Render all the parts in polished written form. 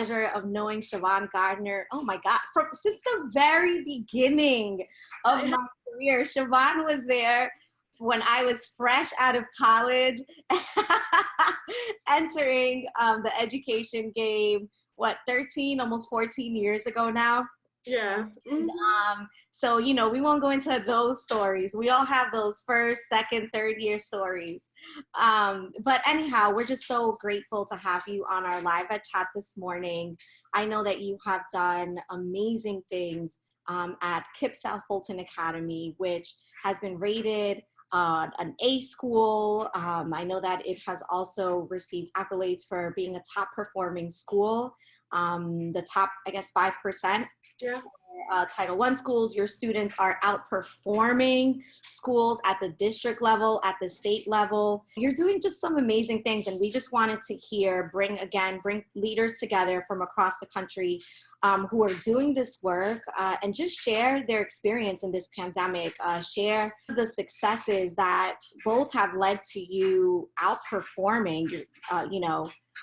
pleasure of knowing Siobhan Gardner. Oh my God, since the very beginning of my career, Siobhan was there when I was fresh out of college, entering the education game, 13, almost 14 years ago now. Yeah. So, we won't go into those stories. We all have those first, second, third year stories. But anyhow, we're just so grateful to have you on our live chat this morning. I know that you have done amazing things at KIPP South Fulton Academy, which has been rated an A school. I know that it has also received accolades for being a top performing school, the top, 5%. Yeah. Title I schools. Your students are outperforming schools at the district level, at the state level. You're doing just some amazing things, and we just wanted to bring leaders together from across the country who are doing this work and just share their experience in this pandemic, share the successes that both have led to you outperforming,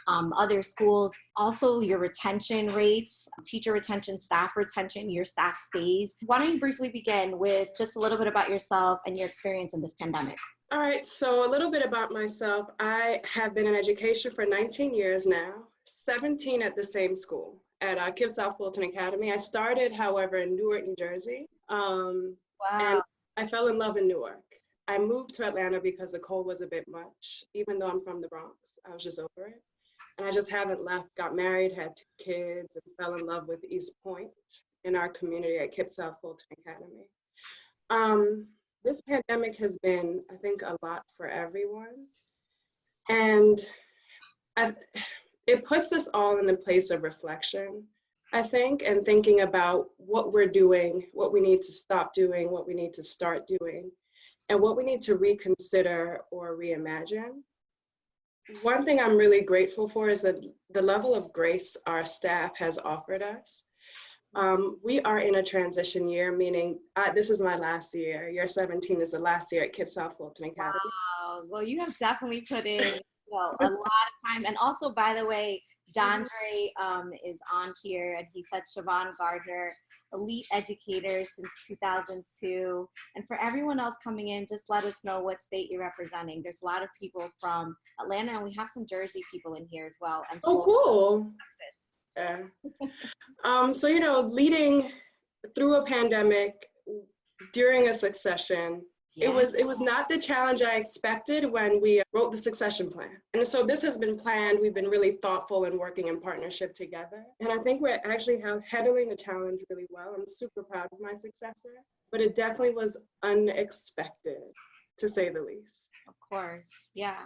other schools, also your retention rates, teacher retention, staff retention, your staff stays. Why don't you briefly begin with just a little bit about yourself and your experience in this pandemic? All right, so a little bit about myself. I have been in education for 19 years now, 17 at the same school at KIPP South Fulton Academy. I started, however, in Newark, New Jersey. Wow. And I fell in love in Newark. I moved to Atlanta because the cold was a bit much. Even though I'm from the Bronx, I was just over it. And I just haven't left, got married, had 2 kids, and fell in love with East Point in our community at KIPP South Fulton Academy. This pandemic has been, I think, a lot for everyone. And it puts us all in a place of reflection, I think, and thinking about what we're doing, what we need to stop doing, what we need to start doing, and what we need to reconsider or reimagine. One thing I'm really grateful for is that the level of grace our staff has offered us. We are in a transition year, meaning this is my last year. Year 17 is the last year at KIPP South Fulton Academy. Wow. Well, you have definitely put in a lot of time. And also, by the way, John Dre is on here, and he said Siobhan Gardner, elite educator since 2002. And for everyone else coming in, just let us know what state you're representing. There's a lot of people from Atlanta, and we have some Jersey people in here as well. And oh, cool. Texas. Yeah. So, leading through a pandemic during a succession, yeah. It was not the challenge I expected when we wrote the succession plan. And so this has been planned. We've been really thoughtful and working in partnership together. And I think we're actually handling the challenge really well. I'm super proud of my successor, but it definitely was unexpected, to say the least. Of course, yeah.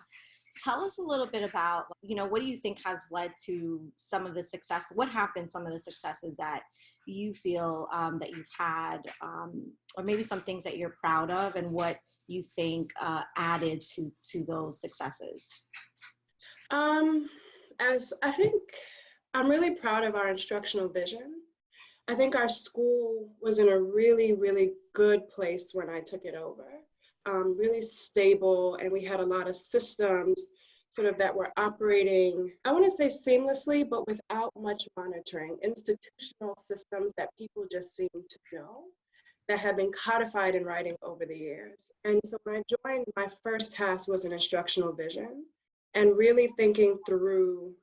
Tell us a little bit about, what do you think has led to some of the success? What happened, some of the successes that you feel that you've had, or maybe some things that you're proud of, and what you think added to those successes? As I think I'm really proud of our instructional vision. I think our school was in a really, really good place when I took it over. Really stable, and we had a lot of systems sort of that were operating, I want to say seamlessly, but without much monitoring, institutional systems that people just seem to know that have been codified in writing over the years. And so when I joined, my first task was an instructional vision, and really thinking through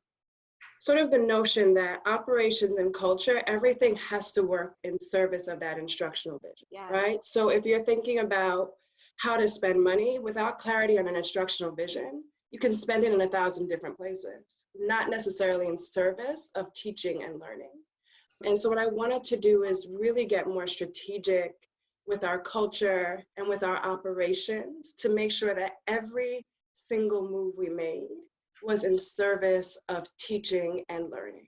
sort of the notion that operations and culture, everything has to work in service of that instructional vision, yes. Right? So if you're thinking about how to spend money without clarity on an instructional vision, you can spend it in 1,000 different places, not necessarily in service of teaching and learning. And so what I wanted to do is really get more strategic with our culture and with our operations to make sure that every single move we made was in service of teaching and learning.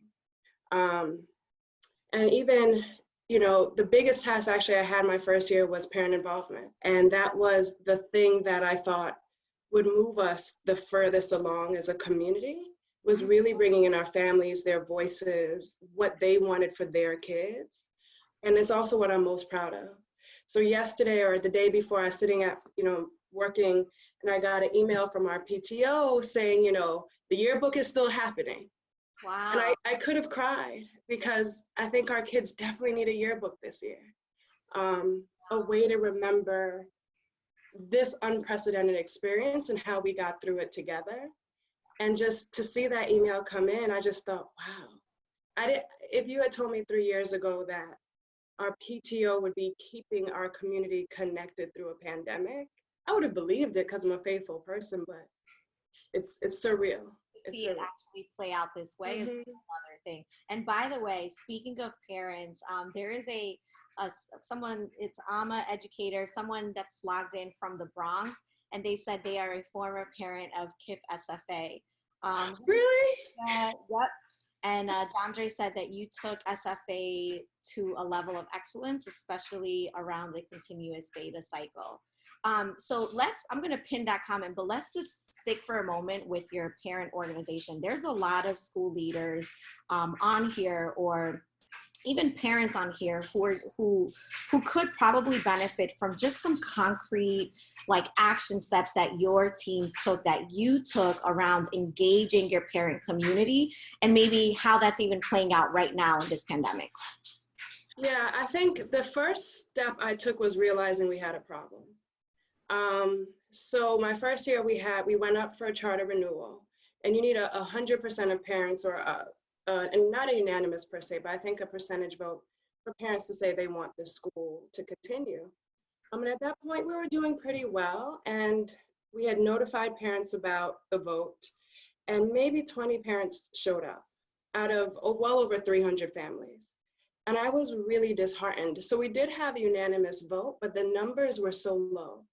And even, the biggest task actually I had my first year was parent involvement. And that was the thing that I thought would move us the furthest along as a community, was really bringing in our families, their voices, what they wanted for their kids. And it's also what I'm most proud of. So yesterday or the day before, I was sitting at, working, and I got an email from our PTO saying, the yearbook is still happening. And Wow. I could have cried because I think our kids definitely need a yearbook this year. A way to remember this unprecedented experience and how we got through it together. And just to see that email come in, I just thought, wow. If you had told me 3 years ago that our PTO would be keeping our community connected through a pandemic, I would have believed it because I'm a faithful person, but it's surreal. To It's see it surreal. actually play out this way is another thing. And by the way, speaking of parents, there is someone, it's AMA educator, someone that's logged in from the Bronx, and they said they are a former parent of KIPP SFA. Really? Yep. And Dondre said that you took SFA to a level of excellence, especially around the continuous data cycle. So I'm going to pin that comment, but let's just stick for a moment with your parent organization. There's a lot of school leaders on here, or even parents on here who could probably benefit from just some concrete like action steps that your team took, that you took around engaging your parent community, and maybe how that's even playing out right now in this pandemic. Yeah, I think the first step I took was realizing we had a problem. So my first year we went up for a charter renewal, and you need 100% of parents, or and not a unanimous per se, but I think a percentage vote for parents to say they want the school to continue. And at that point we were doing pretty well, and we had notified parents about the vote, and maybe 20 parents showed up out of well over 300 families. And I was really disheartened. So we did have a unanimous vote, but the numbers were so low.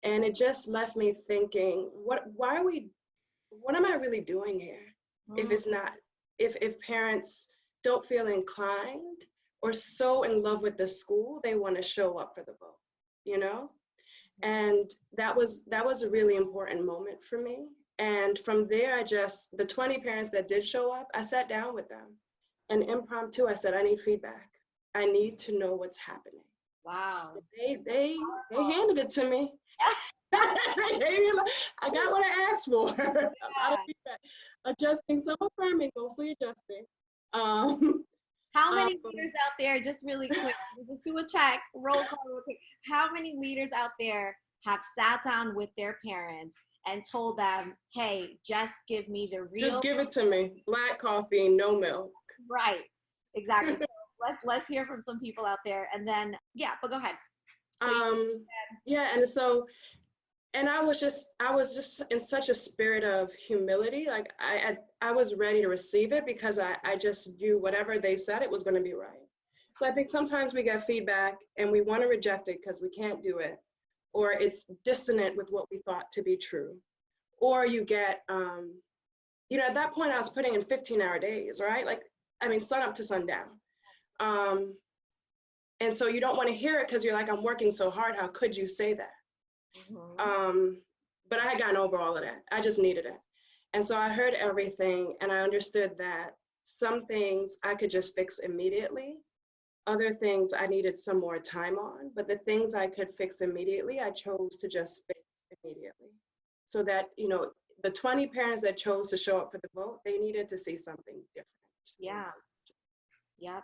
And it just left me thinking, what am I really doing here? If it's not, if parents don't feel inclined or so in love with the school, they want to show up for the vote, you know? And that was a really important moment for me. And from there, the 20 parents that did show up, I sat down with them, and impromptu, I said, I need feedback. I need to know what's happening. Wow. They handed it to me. I got what I asked for. Adjusting, some affirming, mostly adjusting. How many leaders out there, just really quick, just do a check, roll call real quick. How many leaders out there have sat down with their parents and told them, hey, just give me the real. Just give it to me. Black coffee, no milk. Right, exactly. So let's hear from some people out there, and then, yeah, but go ahead. Yeah, and I was just in such a spirit of humility. Like I was ready to receive it because I just knew whatever they said, it was going to be right. So I think sometimes we get feedback and we want to reject it because we can't do it, or it's dissonant with what we thought to be true. Or you get, at that point I was putting in 15-hour days, right? Like, I mean, sun up to sundown. And so you don't want to hear it because you're like, I'm working so hard. How could you say that? But I had gotten over all of that. I just needed it. And so I heard everything, and I understood that some things I could just fix immediately. Other things I needed some more time on, but the things I could fix immediately, I chose to just fix immediately. So that, the 20 parents that chose to show up for the vote, they needed to see something different. Yeah. Yeah.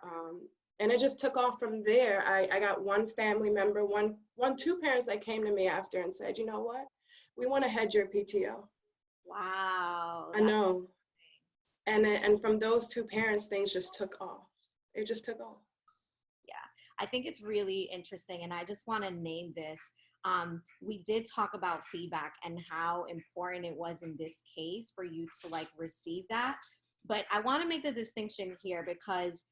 And it just took off from there. I got one family member, two parents that came to me after and said, you know what? We want to head your PTO. Wow. I know. And from those two parents, things just took off. It just took off. Yeah, I think it's really interesting. And I just want to name this. We did talk about feedback and how important it was in this case for you to receive that. But I want to make the distinction here because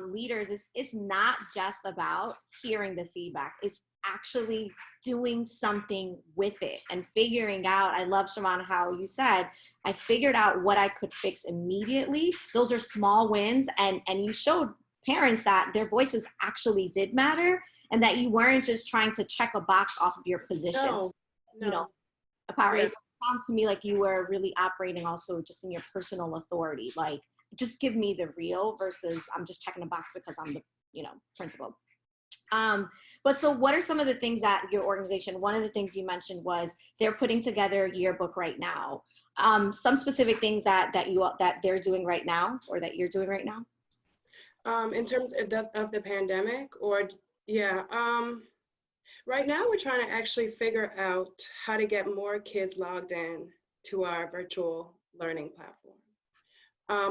leaders, it's not just about hearing the feedback. It's actually doing something with it and figuring out. I love, Siobhan, how you said, I figured out what I could fix immediately. Those are small wins. And you showed parents that their voices actually did matter and that you weren't just trying to check a box off of your position. No. It sounds to me like you were really operating also just in your personal authority. Like, just give me the real versus I'm just checking a box because I'm the, principal. But so what are some of the things that your organization, one of the things you mentioned was they're putting together a yearbook right now. some specific things that they're doing right now, or that you're doing right now? In terms of the pandemic, or yeah, right now we're trying to actually figure out how to get more kids logged in to our virtual learning platform.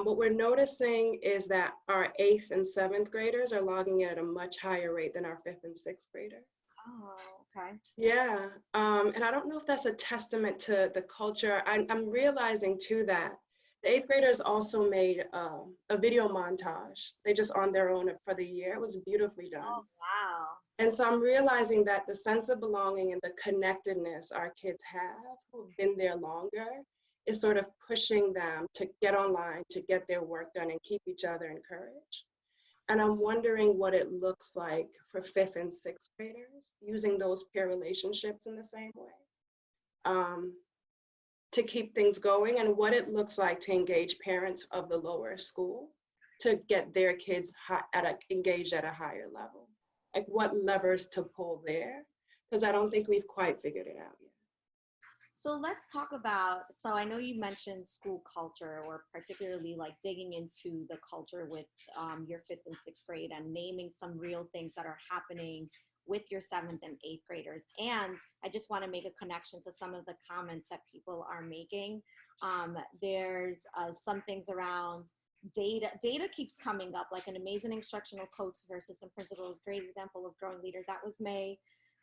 What we're noticing is that our 8th and 7th graders are logging in at a much higher rate than our 5th and 6th graders. Oh, okay. Yeah, and I don't know if that's a testament to the culture. I'm realizing too that the 8th graders also made a video montage. They just on their own for the year. It was beautifully done. Oh, wow. And so I'm realizing that the sense of belonging and the connectedness our kids have who've been there longer is sort of pushing them to get online, to get their work done and keep each other encouraged. And I'm wondering what it looks like for 5th and 6th graders using those peer relationships in the same way to keep things going, and what it looks like to engage parents of the lower school to get their kids engaged at a higher level. Like what levers to pull there, because I don't think we've quite figured it out yet. So let's talk about, so I know you mentioned school culture, or particularly like digging into the culture with your 5th and 6th grade and naming some real things that are happening with your 7th and 8th graders. And I just want to make a connection to some of the comments that people are making. There's some things around data. Data keeps coming up, like an amazing instructional coach versus some principals. Great example of growing leaders. That was May.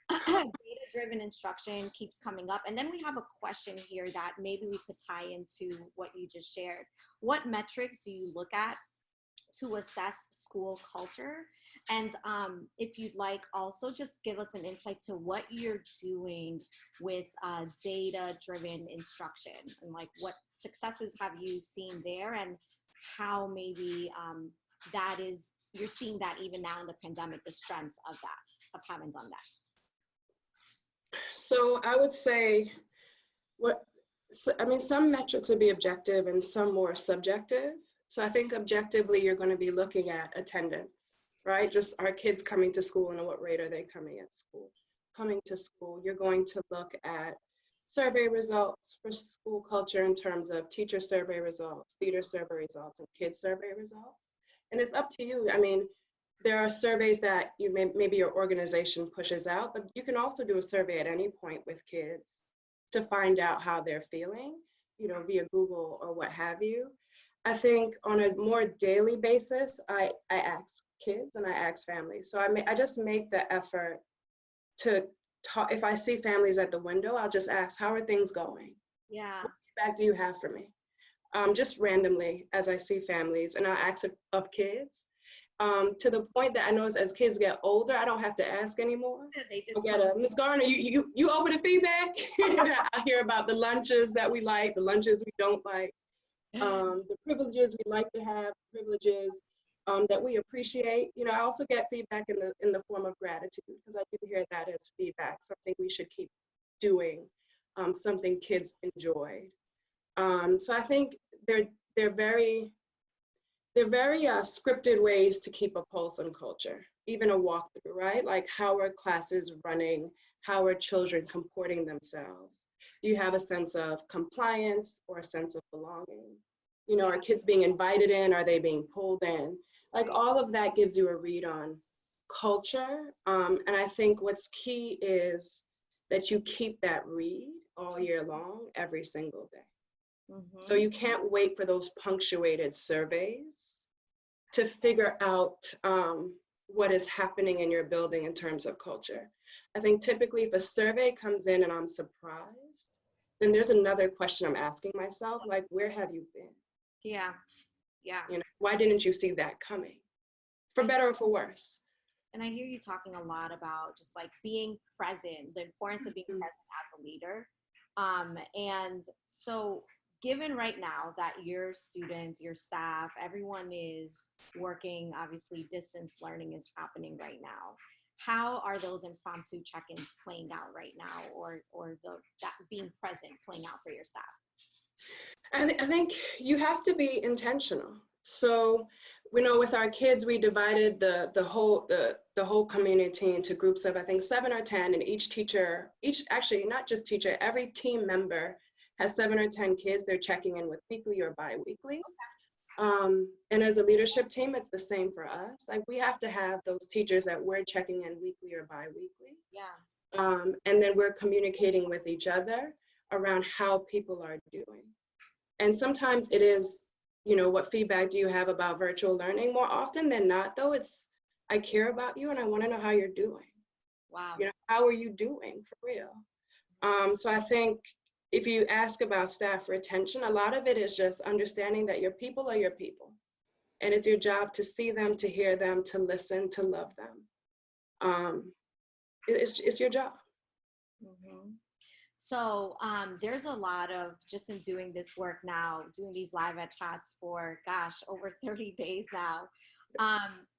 Data-driven instruction keeps coming up. And then we have a question here that maybe we could tie into what you just shared. What metrics do you look at to assess school culture? And if you'd like, also just give us an insight to what you're doing with data-driven instruction, and like what successes have you seen there, and how maybe you're seeing that even now in the pandemic, the strengths of having done that. So I would say, some metrics would be objective and some more subjective. So I think objectively, you're going to be looking at attendance, right? Just are kids coming to school, and at what rate are they coming to school? You're going to look at survey results for school culture in terms of teacher survey results, leader survey results, and kid survey results. And it's up to you. I mean, there are surveys that maybe your organization pushes out, but you can also do a survey at any point with kids to find out how they're feeling, via Google or what have you. I think on a more daily basis, I ask kids and I ask families. So I just make the effort to talk. If I see families at the window, I'll just ask, how are things going? Yeah. What feedback do you have for me? Just randomly as I see families, and I'll ask of kids. To the point that I know as kids get older, I don't have to ask anymore. They just Ms. Gardner, you open the feedback? I hear about the lunches that we like, the lunches we don't like, the privileges we like to have, privileges that we appreciate. I also get feedback in the form of gratitude, because I do hear that as feedback, something we should keep doing, something kids enjoy. So I think they're very scripted ways to keep a pulse on culture, even a walkthrough, right? Like, how are classes running? How are children comporting themselves? Do you have a sense of compliance or a sense of belonging? Are kids being invited in? Are they being pulled in? Like, all of that gives you a read on culture. And I think what's key is that you keep that read all year long, every single day. Mm-hmm. So you can't wait for those punctuated surveys to figure out what is happening in your building in terms of culture. I think typically if a survey comes in and I'm surprised, then there's another question I'm asking myself, like, where have you been? Yeah. Why didn't you see that coming? For better or for worse. And I hear you talking a lot about just like being present, the importance of being present as a leader. And so given right now that your students, your staff, everyone is working, obviously distance learning is happening right now. How are those impromptu check-ins playing out right now, or that being present playing out for your staff? I think you have to be intentional. So, with our kids, we divided the whole community into groups of, I think, 7 or 10, and actually not just teacher, every team member has 7 or 10 kids they're checking in with weekly or bi-weekly. And as a leadership team, it's the same for us. Like, we have to have those teachers that we're checking in weekly or bi-weekly. Yeah. And then we're communicating with each other around how people are doing. And sometimes it is, you know, what feedback do you have about virtual learning? More often than not, though, it's, I care about you and I want to know how you're doing. Wow. You know, how are you doing for real? So I think if you ask about staff retention, a lot of it is just understanding that your people are your people. And it's your job to see them, to hear them, to listen, to love them. It's your job. Mm-hmm. So there's a lot of, just in doing this work now, doing these live at chats for, gosh, over 30 days now,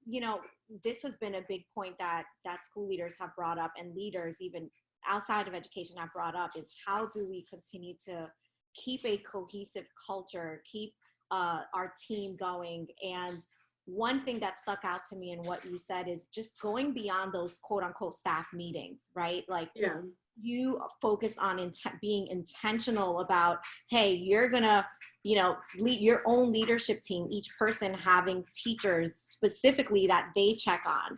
you know, this has been a big point that school leaders have brought up, and leaders even outside of education have brought up, is how do we continue to keep a cohesive culture, keep our team going. And one thing that stuck out to me in what you said is just going beyond those quote unquote staff meetings, right? Like, Yeah. You focus on being intentional about, hey, you're gonna, you know, lead your own leadership team, each person having teachers specifically that they check on.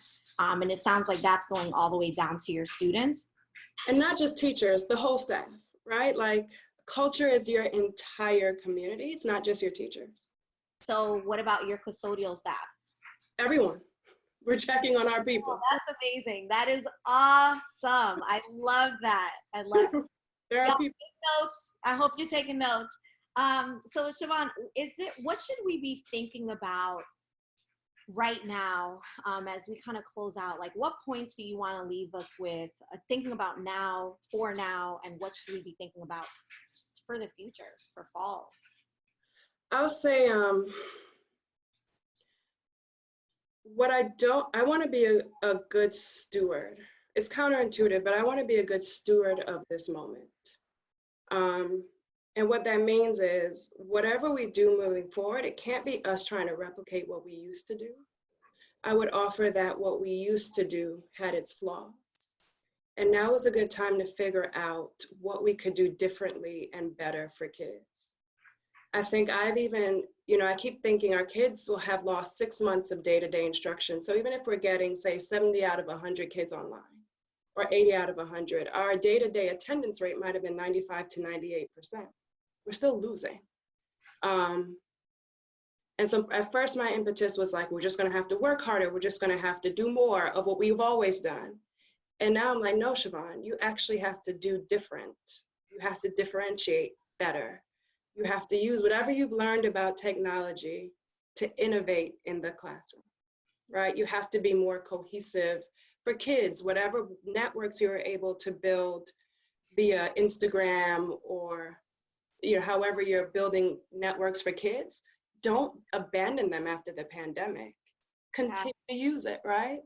And it sounds like that's going all the way down to your students. And not just teachers, the whole staff, right? Like, culture is your entire community. It's not just your teachers. So what about your custodial staff? Everyone. We're checking on our people. Oh, that's amazing. That is awesome. I love that. I love it. There are Y'all people. take notes. I hope you're taking notes. So Siobhan, what should we be thinking about right now as we kind of close out? Like, what points do you want to leave us with thinking about now, for now, and what should we be thinking about just for the future, for fall? I'll say, I want to be a good steward. It's counterintuitive, but I want to be a good steward of this moment. And what that means is, whatever we do moving forward, it can't be us trying to replicate what we used to do. I would offer that what we used to do had its flaws. And now is a good time to figure out what we could do differently and better for kids. I think I've even, you know, I keep thinking our kids will have lost 6 months of day-to-day instruction. So even if we're getting, say, 70 out of 100 kids online, or 80 out of 100, our day-to-day attendance rate might have been 95 to 98%. We're still losing. And so at first my impetus was like, we're just gonna have to work harder. We're just gonna have to do more of what we've always done. And now I'm like, no, Siobhan, you actually have to do different. You have to differentiate better. You have to use whatever you've learned about technology to innovate in the classroom, right? You have to be more cohesive for kids, whatever networks you're able to build via Instagram or, you know, however you're building networks for kids, don't abandon them after the pandemic. Continue to use it, right?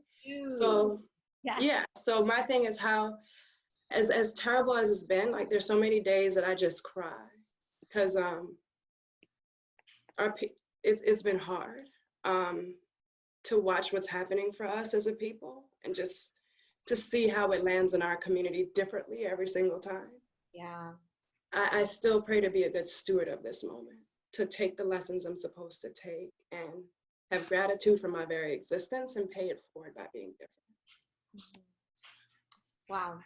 So, yeah, so my thing is how, as terrible as it's been, like, there's so many days that I just cry because it's been hard to watch what's happening for us as a people, and just to see how it lands in our community differently every single time. Yeah. I still pray to be a good steward of this moment, to take the lessons I'm supposed to take and have gratitude for my very existence and pay it forward by being different. Mm-hmm. Wow.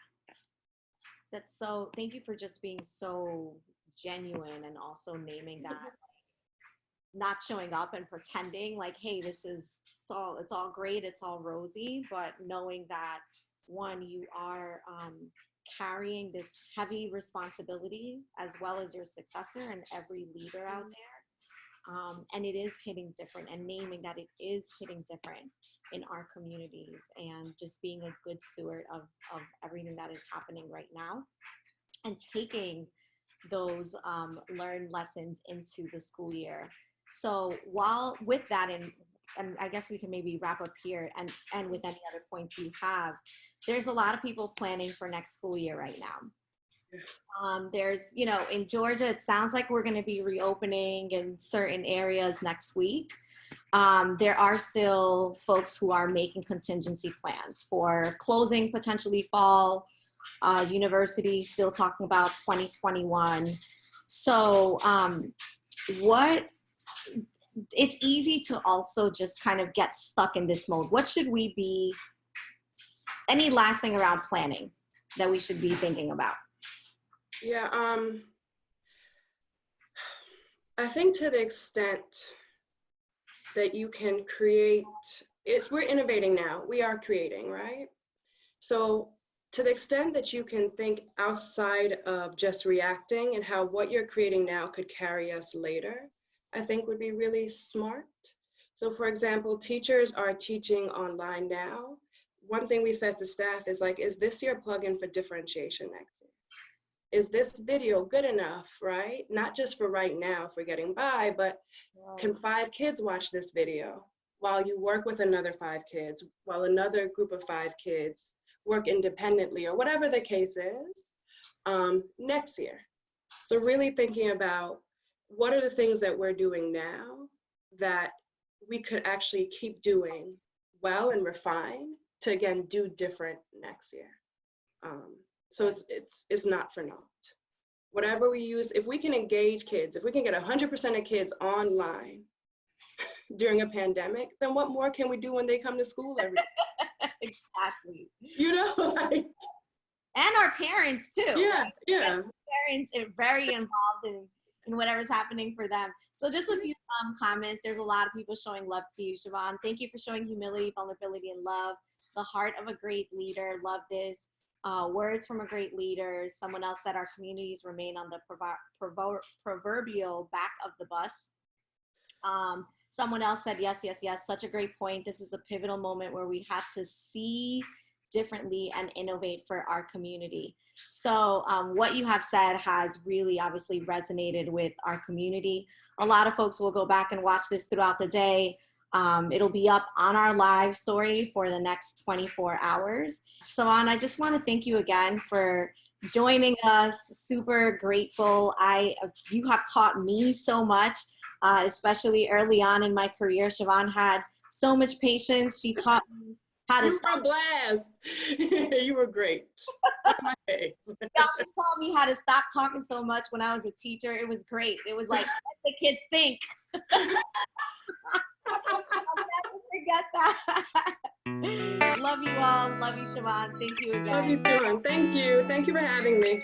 That's so, thank you for just being so genuine and also naming that, not showing up and pretending like, hey, it's all great, it's all rosy, but knowing that, one, you are carrying this heavy responsibility as well as your successor and every leader out there. And it is hitting different, and naming that it is hitting different in our communities, and just being a good steward of everything that is happening right now, and taking those learned lessons into the school year. So while with that, and I guess we can maybe wrap up here and with any other points you have, there's a lot of people planning for next school year right now. There's, you know, in Georgia, it sounds like we're going to be reopening in certain areas next week. There are still folks who are making contingency plans for closing potentially fall. Universities still talking about 2021. So it's easy to also just kind of get stuck in this mode. What should we be, any last thing around planning that we should be thinking about? Yeah, I think to the extent that you can create, we're innovating now, we are creating, right? So to the extent that you can think outside of just reacting and how what you're creating now could carry us later, I think would be really smart. So for example, teachers are teaching online now. One thing we said to staff is like, is this your plugin for differentiation next year? Is this video good enough, right? Not just for right now, for getting by, but can 5 kids watch this video while you work with another 5 kids, while another group of 5 kids work independently, or whatever the case is, next year. So really thinking about what are the things that we're doing now that we could actually keep doing well and refine to, again, do different next year. So it's not for naught. Whatever we use, if we can engage kids, if we can get 100% of kids online during a pandemic, then what more can we do when they come to school every day? Exactly. You know, like. And our parents too. Yeah, right? yeah. Parents are very involved in whatever's happening for them. So just a few comments. There's a lot of people showing love to you, Siobhan. Thank you for showing humility, vulnerability, and love. The heart of a great leader. Love this. Words from a great leader. Someone else said our communities remain on the proverbial back of the bus. Someone else said, yes, yes, yes, such a great point. This is a pivotal moment where we have to see differently and innovate for our community. So what you have said has really obviously resonated with our community. A lot of folks will go back and watch this throughout the day. It'll be up on our live story for the next 24 hours. Siobhan, I just want to thank you again for joining us. Super grateful. You have taught me so much, especially early on in my career. Siobhan had so much patience. She taught me how to stop. You were a blast. You were great. My face. Yeah, she taught me how to stop talking so much when I was a teacher. It was great. It was like, let the kids think. I'll never forget that. Love you all. Love you, Siobhan. Thank you again. Love you, Siobhan. Thank you. Thank you for having me.